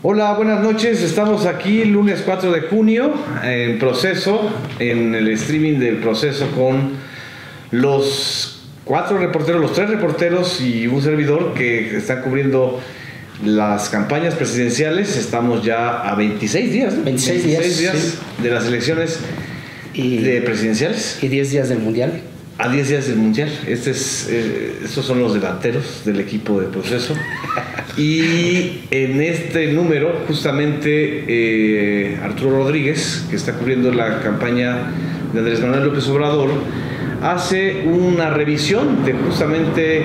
Hola, buenas noches. Estamos aquí lunes 4 de junio en Proceso, en el streaming del Proceso con los 4 reporteros, los 3 reporteros y un servidor que están cubriendo las campañas presidenciales. Estamos ya a 26 días, ¿no? 26 días sí, de las elecciones presidenciales. Y 10 días del Mundial. A 10 días del Mundial. Estos son los delanteros del equipo de Proceso. Y en este número, justamente Arturo Rodríguez, que está cubriendo la campaña de Andrés Manuel López Obrador, hace una revisión de justamente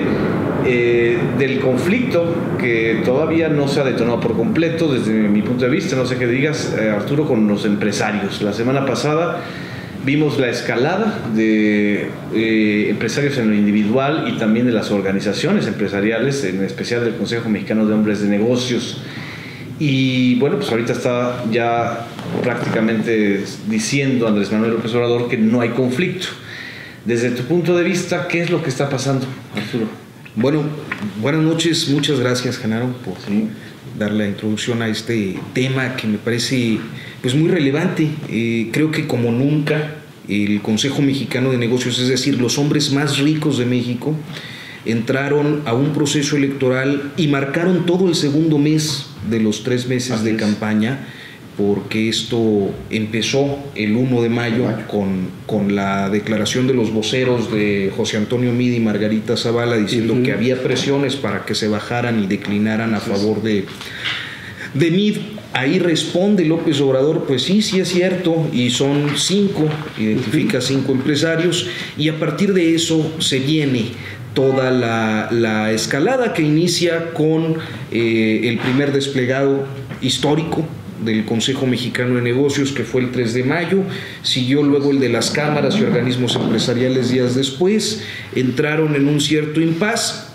del conflicto que todavía no se ha detonado por completo, desde mi punto de vista. No sé qué digas, Arturo, con los empresarios. La semana pasada vimos la escalada de empresarios en lo individual y también de las organizaciones empresariales, en especial del Consejo Mexicano de Hombres de Negocios. Y bueno, pues ahorita está ya prácticamente diciendo Andrés Manuel López Obrador que no hay conflicto. Desde tu punto de vista, ¿qué es lo que está pasando, Arturo? Bueno, buenas noches, muchas gracias, Genaro, por dar la introducción a este tema que me parece pues muy relevante. Creo que como nunca el Consejo Mexicano de Negocios, es decir, los hombres más ricos de México, entraron a un proceso electoral y marcaron todo el segundo mes de los 3 meses de campaña, porque esto empezó el 1 de mayo con la declaración de los voceros de José Antonio Meade y Margarita Zavala diciendo que había presiones para que se bajaran y declinaran a favor de Meade. Ahí responde López Obrador, pues sí es cierto, y son 5, identifica 5 empresarios, y a partir de eso se viene toda la escalada que inicia con el primer desplegado histórico del Consejo Mexicano de Negocios, que fue el 3 de mayo, siguió luego el de las cámaras y organismos empresariales días después, entraron en un cierto impas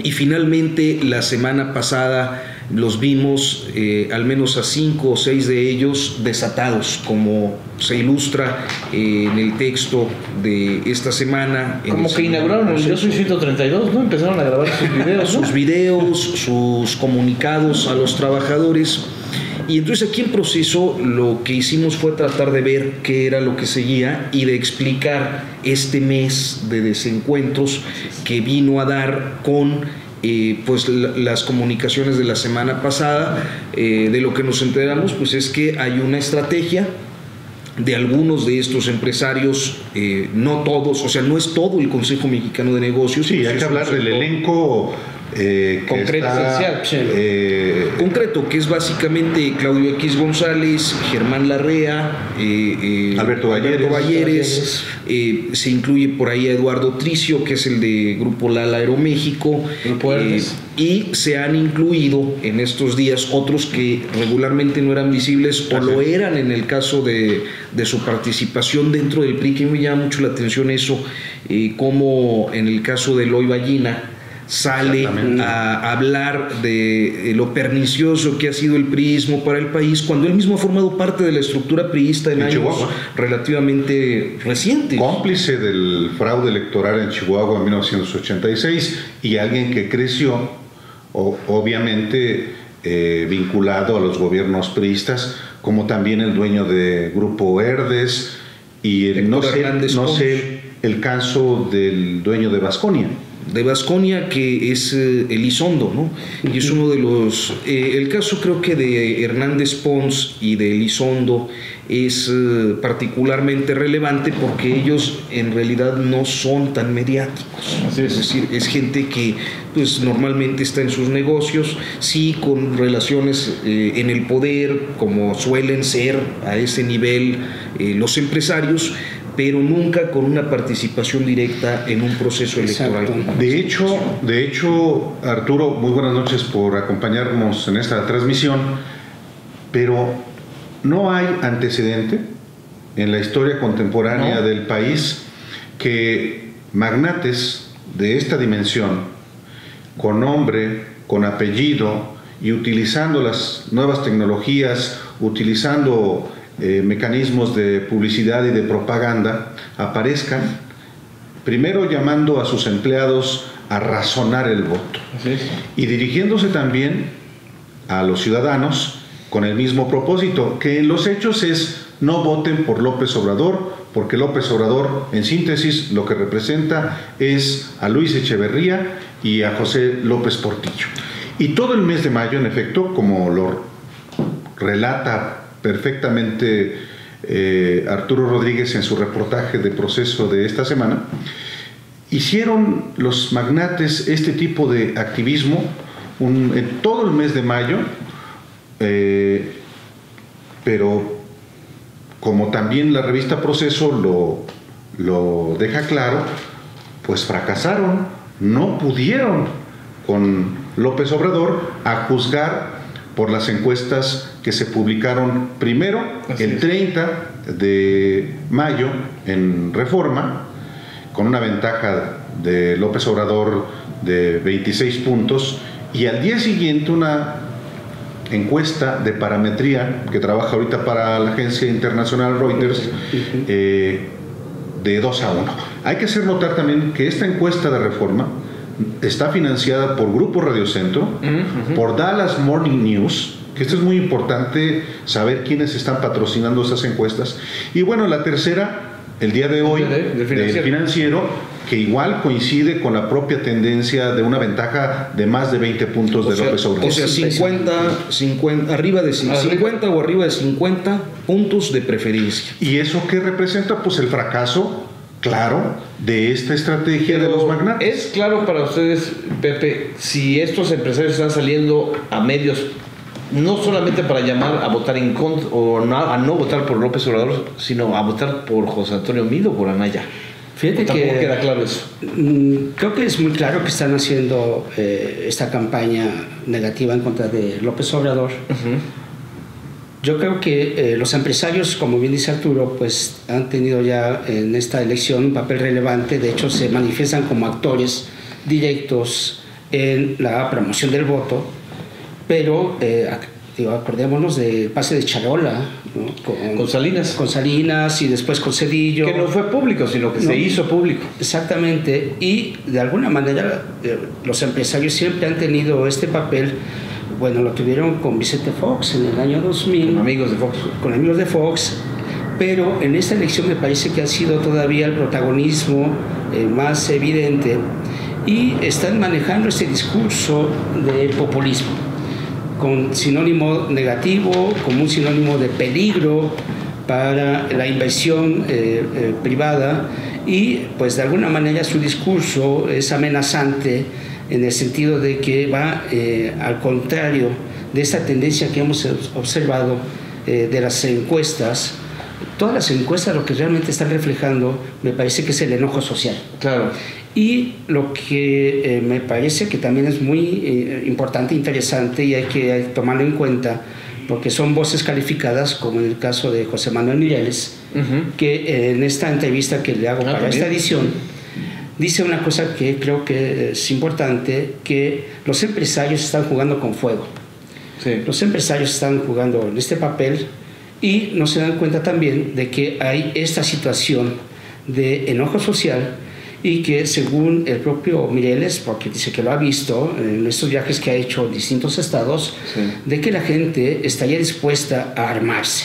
y finalmente la semana pasada los vimos al menos a 5 o 6 de ellos desatados, como se ilustra en el texto de esta semana. Como que inauguraron el Yo Soy 132, ¿no? Empezaron a grabar sus videos, ¿no? Sus videos, sus comunicados a los trabajadores. Y entonces aquí en Proceso lo que hicimos fue tratar de ver qué era lo que seguía y de explicar este mes de desencuentros que vino a dar con pues las comunicaciones de la semana pasada. De lo que nos enteramos pues es que hay una estrategia de algunos de estos empresarios, no todos, o sea, no es todo el Consejo Mexicano de Negocios. Sí, hay que hablar del elenco concreto, concreto, que es básicamente Claudio X González, Germán Larrea, Alberto Valleres, se incluye por ahí a Eduardo Tricio, que es el de Grupo Lala Aeroméxico, y se han incluido en estos días otros que regularmente no eran visibles o lo eran en el caso de su participación dentro del PRI, que me llama mucho la atención eso, como en el caso de Eloy Ballina sale a hablar de lo pernicioso que ha sido el priismo para el país, cuando él mismo ha formado parte de la estructura priista en años Chihuahua, relativamente recientes. Cómplice del fraude electoral en Chihuahua en 1986 y alguien que creció, obviamente vinculado a los gobiernos priistas, como también el dueño de Grupo Herdes y no sé el caso del dueño de Baskonia. Que es Elizondo, ¿no? Y es uno de los... el caso creo que de Hernández Pons y de Elizondo es particularmente relevante porque ellos en realidad no son tan mediáticos. Es decir, es gente que pues normalmente está en sus negocios, sí con relaciones en el poder, como suelen ser a ese nivel los empresarios, pero nunca con una participación directa en un proceso electoral. De hecho, Arturo, muy buenas noches por acompañarnos en esta transmisión, pero no hay antecedente en la historia contemporánea del país que magnates de esta dimensión, con nombre, con apellido y utilizando las nuevas tecnologías, utilizando mecanismos de publicidad y de propaganda, aparezcan primero llamando a sus empleados a razonar el voto y dirigiéndose también a los ciudadanos con el mismo propósito, que en los hechos es no voten por López Obrador, porque López Obrador, en síntesis, lo que representa es a Luis Echeverría y a José López Portillo. Y todo el mes de mayo, en efecto, como lo relata perfectamente Arturo Rodríguez en su reportaje de Proceso de esta semana, hicieron los magnates este tipo de activismo en todo el mes de mayo, pero como también la revista Proceso lo deja claro, pues fracasaron, no pudieron con López Obrador a juzgar por las encuestas que se publicaron primero el 30 de mayo en Reforma, con una ventaja de López Obrador de 26 puntos, y al día siguiente una encuesta de parametría que trabaja ahorita para la agencia internacional Reuters, de 2-1. Hay que hacer notar también que esta encuesta de Reforma está financiada por Grupo Radio Centro, por Dallas Morning News, que esto es muy importante saber quiénes están patrocinando esas encuestas. Y bueno, la tercera, el día de hoy, del Financiero, que igual coincide con la propia tendencia de una ventaja de más de 20 puntos de López Obrador. O sea, 50 arriba de 50 o arriba de 50 puntos de preferencia. ¿Y eso qué representa? Pues el fracaso claro de esta estrategia de los magnates. ¿Es claro para ustedes, Pepe, si estos empresarios están saliendo a medios no solamente para llamar a votar en contra o a no votar por López Obrador, sino a votar por José Antonio Meade o por Anaya? Fíjate que queda claro eso. Creo que es muy claro que están haciendo esta campaña negativa en contra de López Obrador. Yo creo que los empresarios, como bien dice Arturo, pues han tenido ya en esta elección un papel relevante. De hecho, se manifiestan como actores directos en la promoción del voto. Pero acordémonos del pase de Charola, ¿no? Con Salinas. Con Salinas y después con Cedillo. Que no fue público, sino que se hizo público. Exactamente. Y de alguna manera los empresarios siempre han tenido este papel. Bueno, lo tuvieron con Vicente Fox en el año 2000. Con amigos de Fox. Con amigos de Fox. Pero en esta elección me parece que ha sido todavía el protagonismo más evidente. Y están manejando este discurso de populismo, con sinónimo negativo, como un sinónimo de peligro para la inversión privada, y pues de alguna manera su discurso es amenazante en el sentido de que va al contrario de esta tendencia que hemos observado de las encuestas. Todas las encuestas lo que realmente están reflejando me parece que es el enojo social. Claro. Y lo que me parece que también es muy importante e interesante, y hay que tomarlo en cuenta, porque son voces calificadas, como en el caso de José Manuel Mireles, que en esta entrevista que le hago para esta edición, dice una cosa que creo que es importante, que los empresarios están jugando con fuego. Sí. Los empresarios están jugando en este papel y no se dan cuenta también de que hay esta situación de enojo social, y que según el propio Mireles, porque dice que lo ha visto en estos viajes que ha hecho en distintos estados, de que la gente estaría dispuesta a armarse.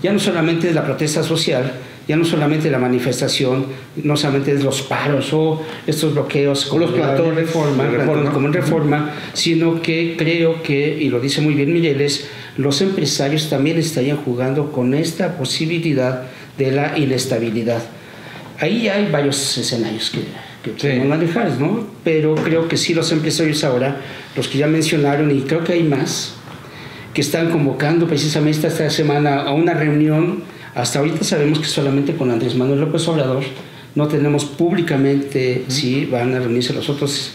Ya no solamente es la protesta social, ya no solamente la manifestación, no solamente es los paros o estos bloqueos como los plantones como en Reforma, sino que creo que, y lo dice muy bien Mireles, los empresarios también estarían jugando con esta posibilidad de la inestabilidad. Ahí hay varios escenarios que podemos manejar, ¿no? Pero creo que sí, los empresarios ahora, los que ya mencionaron, y creo que hay más, que están convocando precisamente esta semana a una reunión. Hasta ahorita sabemos que solamente con Andrés Manuel López Obrador, no tenemos públicamente si van a reunirse los otros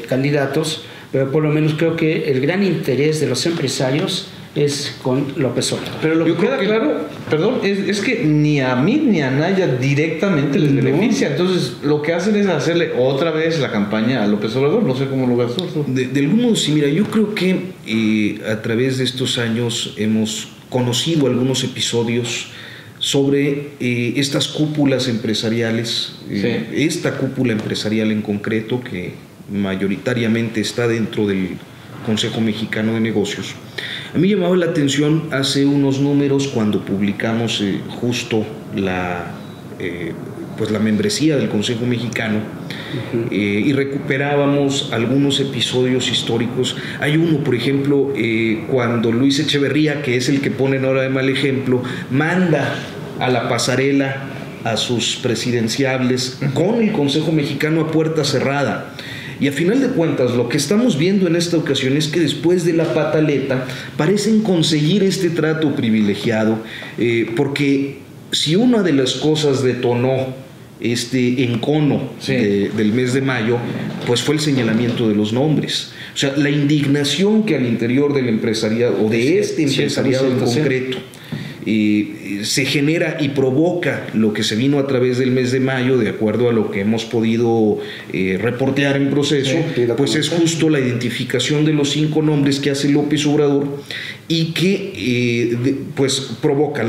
candidatos, pero por lo menos creo que el gran interés de los empresarios es con López Obrador. Pero lo que queda claro, perdón, es que ni a mí ni a Anaya directamente les beneficia. Entonces, lo que hacen es hacerle otra vez la campaña a López Obrador. No sé cómo lo ves tú. De algún modo, sí, mira, yo creo que a través de estos años hemos conocido algunos episodios sobre estas cúpulas empresariales, esta cúpula empresarial en concreto, que mayoritariamente está dentro del Consejo Mexicano de Negocios. A mí llamaba la atención hace unos números cuando publicamos justo la membresía del Consejo Mexicano, y recuperábamos algunos episodios históricos. Hay uno, por ejemplo, cuando Luis Echeverría, que es el que ponen ahora de mal ejemplo, manda a la pasarela a sus presidenciables con el Consejo Mexicano a puerta cerrada. Y a final de cuentas, lo que estamos viendo en esta ocasión es que después de la pataleta parecen conseguir este trato privilegiado, porque si una de las cosas detonó este encono del mes de mayo, pues fue el señalamiento de los nombres. O sea, la indignación que al interior del empresariado, o de este empresariado en concreto, se genera y provoca lo que se vino a través del mes de mayo, de acuerdo a lo que hemos podido reportear en proceso, pues es justo la identificación de los 5 nombres que hace López Obrador y que pues provoca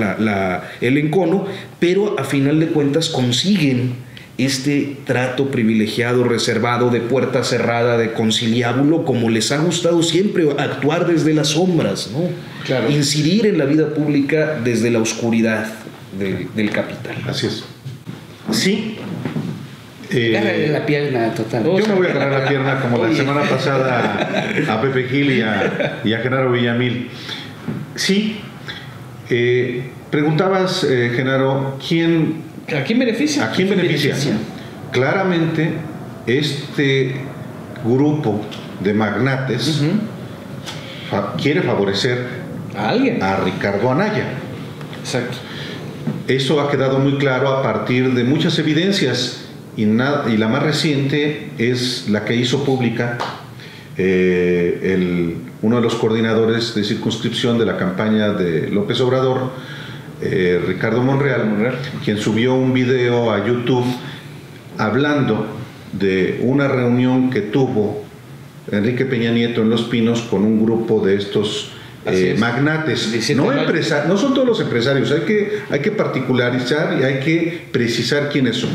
el encono, pero a final de cuentas consiguen este trato privilegiado, reservado, de puerta cerrada, de conciliábulo, como les ha gustado siempre actuar desde las sombras, ¿no? Claro. Incidir en la vida pública desde la oscuridad del capital. Así es. Sí. Agárrale la pierna total. Yo me voy a agarrar la pierna como la semana pasada a Pepe Gil y a Genaro Villamil. Sí. Preguntabas, Genaro, ¿a quién beneficia? ¿A quién beneficia? Claramente, este grupo de magnates quiere favorecer a alguien, a Ricardo Anaya. Exacto. Eso ha quedado muy claro a partir de muchas evidencias, y la más reciente es la que hizo pública uno de los coordinadores de circunscripción de la campaña de López Obrador, Ricardo Monreal, quien subió un video a YouTube hablando de una reunión que tuvo Enrique Peña Nieto en Los Pinos con un grupo de estos magnates. No son todos los empresarios, hay que particularizar y hay que precisar quiénes son.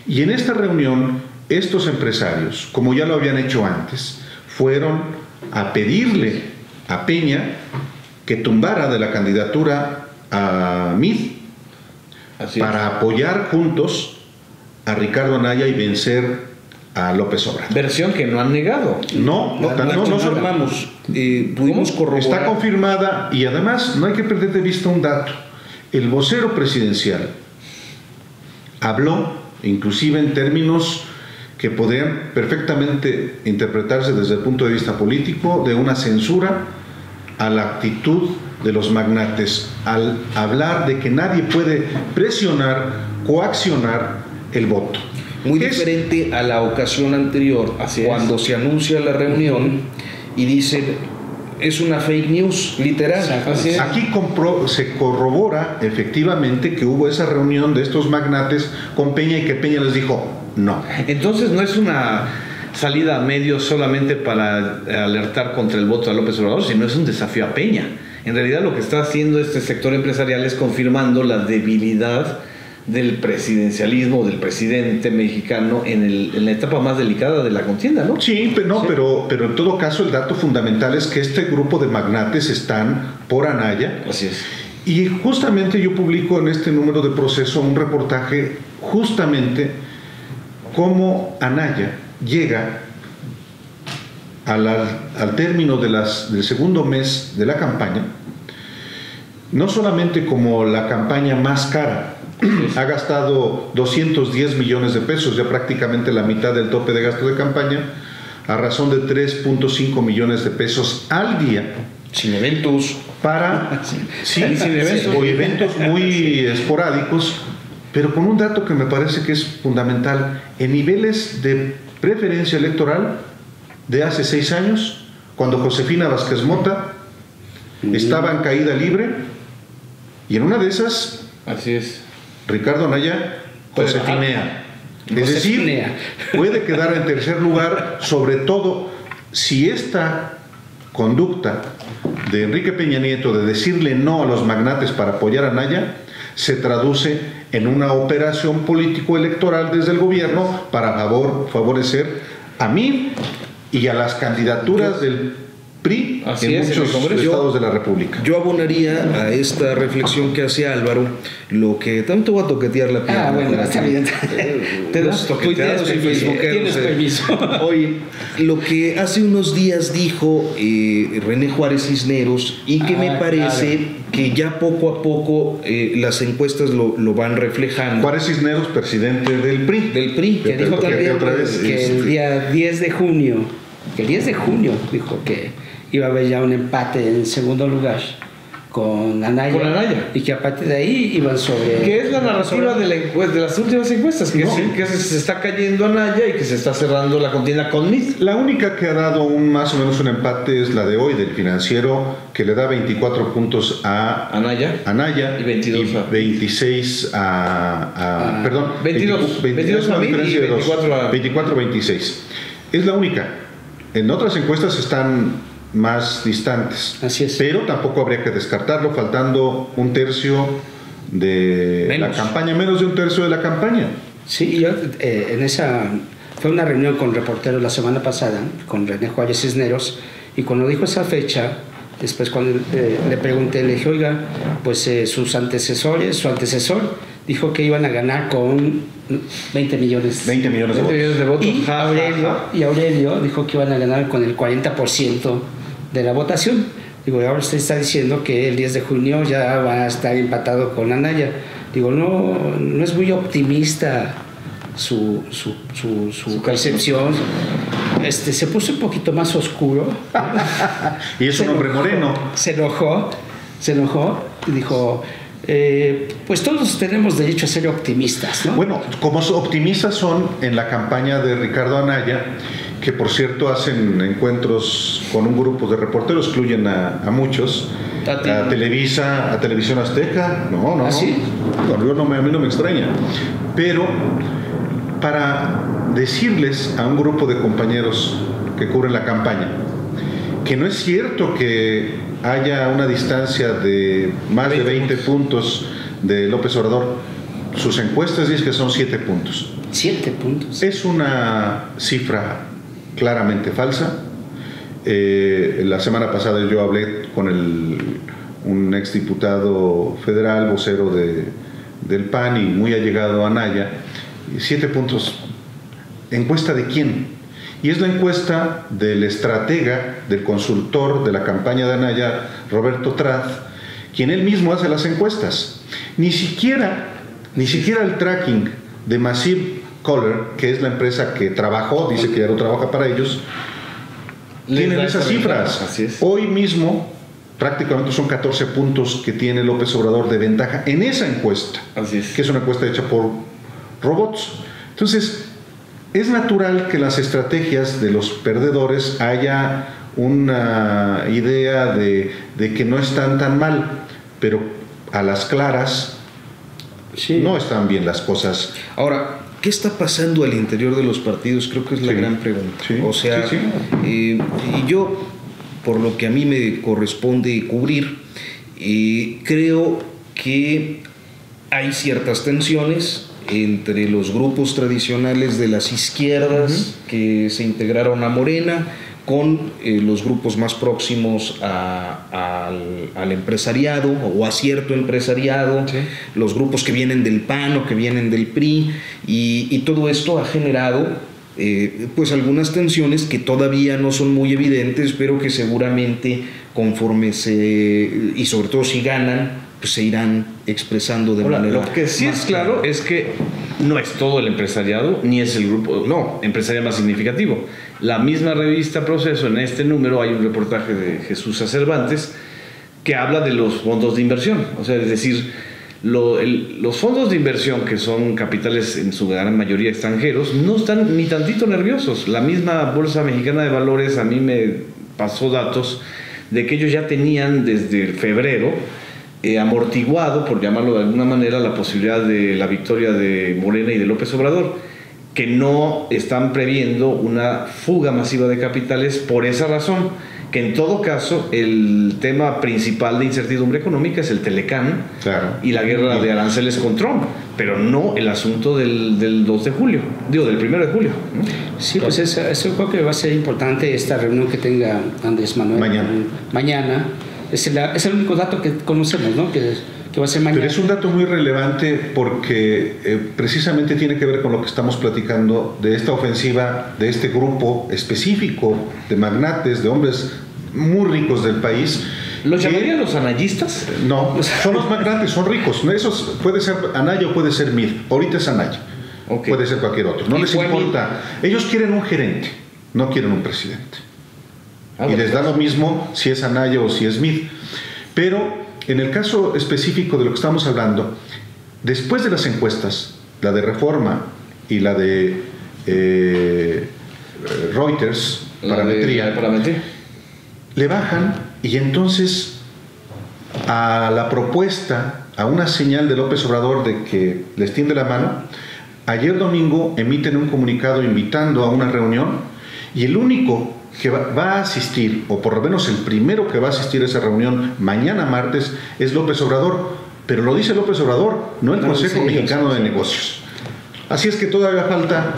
Y en esta reunión, estos empresarios, como ya lo habían hecho antes, fueron a pedirle a Peña que tumbara de la candidatura a Mid para apoyar juntos a Ricardo Anaya y vencer a López Obrador. Versión que no han negado. No confirmamos. Pudimos corroborar. Está confirmada, y además no hay que perder de vista un dato. El vocero presidencial habló, inclusive en términos que podrían perfectamente interpretarse desde el punto de vista político, de una censura a la actitud de los magnates, al hablar de que nadie puede presionar, coaccionar el voto. Muy diferente a la ocasión anterior, cuando se anuncia la reunión y dicen es una fake news, literal. Aquí se corrobora efectivamente que hubo esa reunión de estos magnates con Peña y que Peña les dijo no. Entonces no es una salida a medios solamente para alertar contra el voto de López Obrador, sino es un desafío a Peña. En realidad lo que está haciendo este sector empresarial es confirmando la debilidad del presidencialismo, del presidente mexicano en la etapa más delicada de la contienda, ¿no? Sí, pero en todo caso el dato fundamental es que este grupo de magnates están por Anaya. Así es. Y justamente yo publico en este número de Proceso un reportaje justamente cómo Anaya llega al término del segundo mes de la campaña, no solamente como la campaña más cara, ha gastado 210 millones de pesos, ya prácticamente la mitad del tope de gasto de campaña, a razón de 3.5 millones de pesos al día. Sin eventos. Sin eventos. O eventos muy esporádicos, pero con un dato que me parece que es fundamental. En niveles de preferencia electoral de hace 6 años, cuando Josefina Vázquez Mota estaba en caída libre, y en una de esas... Así es. Ricardo Anaya josefinea. Es decir, puede quedar en tercer lugar, sobre todo si esta conducta de Enrique Peña Nieto de decirle no a los magnates para apoyar a Anaya se traduce en una operación político-electoral desde el gobierno para favorecer a mí y a las candidaturas del PRI Así en es, en el muchos Congreso. estados de la República. Yo abonaría a esta reflexión que hace Álvaro, lo que tanto va a toquetear la pierna. Bueno, está bien. Te das Tuiteros y facebookeros, Tienes permiso. Oye, lo que hace unos días dijo René Juárez Cisneros y que me parece claro, que ya poco a poco las encuestas lo van reflejando. Juárez Cisneros, presidente del PRI. Del PRI. Que dijo también otra vez, que el día 10 de junio, dijo que iba a haber ya un empate en segundo lugar con Anaya. Con Anaya. Y que a partir de ahí iban sobre... Que es la narrativa de las últimas encuestas, que, que se está cayendo Anaya y que se está cerrando la contienda con Mitt. La única que ha dado más o menos un empate es la de hoy del Financiero, que le da 24 puntos a Anaya y 22 a 26 perdón, 22 a Mitt y 24-26. Es la única. En otras encuestas están más distantes. Así es. Pero tampoco habría que descartarlo, faltando un tercio de Menos. la campaña, menos de un tercio de la campaña. Sí, yo fue una reunión con reporteros la semana pasada, con René Juárez Cisneros, y cuando dijo esa fecha, después cuando le pregunté, le dije, oiga, pues su antecesor dijo que iban a ganar con 20 millones. 20 millones de 20 millones de votos. Y Aurelio dijo que iban a ganar con el 40% de la votación. Digo, ahora usted está diciendo que el 10 de junio ya va a estar empatado con Anaya. Digo, no es muy optimista su percepción. Se puso un poquito más oscuro. Y es un hombre moreno. Se enojó y dijo, pues todos tenemos derecho a ser optimistas, ¿no? Bueno, como optimistas son en la campaña de Ricardo Anaya, que por cierto hacen encuentros con un grupo de reporteros, incluyen a muchos, a Televisa, a Televisión Azteca, no. ¿Ah, sí? A mí no me extraña, pero para decirles a un grupo de compañeros que cubren la campaña que no es cierto que haya una distancia de más de 20 puntos de López Obrador. Sus encuestas dicen que son 7 puntos. 7 puntos. Es una cifra claramente falsa. La semana pasada yo hablé con un exdiputado federal, vocero del PAN y muy allegado a Anaya. 7 puntos. ¿Encuesta de quién? Y es la encuesta del estratega, del consultor de la campaña de Anaya, Roberto Traz, quien él mismo hace las encuestas. Ni siquiera el tracking de Massive Caller, que es la empresa que trabajó, dice que ya no trabaja para ellos, tienen esas cifras. Así es. Hoy mismo prácticamente son 14 puntos que tiene López Obrador de ventaja en esa encuesta. Así es. Que es una encuesta hecha por robots. Entonces, es natural que las estrategias de los perdedores haya una idea de que no están tan mal, pero a las claras Sí. no están bien las cosas. Ahora, ¿qué está pasando al interior de los partidos? Creo que es la gran pregunta. Sí, o sea, sí. y yo, por lo que a mí me corresponde cubrir, creo que hay ciertas tensiones entre los grupos tradicionales de las izquierdas que se integraron a Morena con los grupos más próximos al empresariado o a cierto empresariado, Sí. los grupos que vienen del PAN o que vienen del PRI, y todo esto ha generado pues algunas tensiones que todavía no son muy evidentes, pero que seguramente conforme y sobre todo si ganan, pues se irán expresando de Ahora, manera lo que sí más es claro es que no es todo el empresariado, ni es el grupo empresarial más significativo. La misma revista Proceso, en este número hay un reportaje de Jesús Cervantes que habla de los fondos de inversión. O sea, es decir, los fondos de inversión, que son capitales en su gran mayoría extranjeros, no están ni tantito nerviosos. La misma Bolsa Mexicana de Valores a mí me pasó datos de que ellos ya tenían desde febrero amortiguado, por llamarlo de alguna manera, la posibilidad de la victoria de Morena y de López Obrador, que no están previendo una fuga masiva de capitales por esa razón. que en todo caso el tema principal de incertidumbre económica es el Telecán, claro, y la guerra de aranceles con Trump, pero no el asunto del 2 de julio, del 1 de julio, ¿no? Sí, pues eso creo que va a ser importante, esta reunión que tenga Andrés Manuel mañana. Es el único dato que conocemos, ¿no? Que va a ser mañana. Pero es un dato muy relevante porque precisamente tiene que ver con lo que estamos platicando de esta ofensiva, de este grupo específico de magnates, de hombres muy ricos del país. ¿Los llamarían los anayistas? No, son los magnates, son ricos. Esos puede ser Anaya o puede ser Mid. Ahorita es Anaya. Okay. Puede ser cualquier otro. No les importa. Ellos quieren un gerente, no quieren un presidente. Y les da lo mismo si es Anaya o si es Mid. Pero en el caso específico de lo que estamos hablando, después de las encuestas, la de Reforma y la de Reuters, parametría, le bajan, y entonces a la propuesta, a una señal de López Obrador de que les tiende la mano, ayer domingo emiten un comunicado invitando a una reunión, y el único que va a asistir, o por lo menos el primero que va a asistir a esa reunión mañana martes, es López Obrador. Pero lo dice López Obrador, no el Consejo Mexicano de Negocios. Así es que todavía falta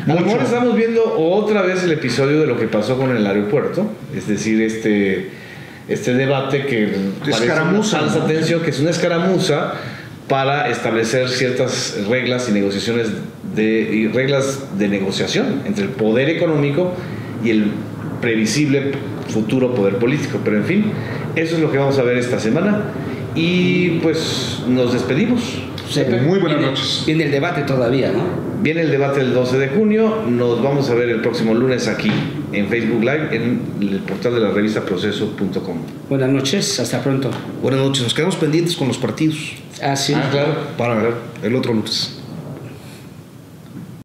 mucho. A lo mejor estamos viendo otra vez el episodio de lo que pasó con el aeropuerto, es decir, este debate que parece una falsa tensión, que es una escaramuza para establecer ciertas reglas y negociaciones y reglas de negociación entre el poder económico y el previsible futuro poder político. Pero en fin, eso es lo que vamos a ver esta semana, y pues nos despedimos. Muy buenas noches. Viene el debate todavía, ¿no? Viene el debate del 12 de junio. Nos vamos a ver el próximo lunes aquí en Facebook Live, en el portal de la revista Proceso.com. Buenas noches, hasta pronto. Buenas noches, nos quedamos pendientes con los partidos. Ah, sí. Claro. Para el otro lunes.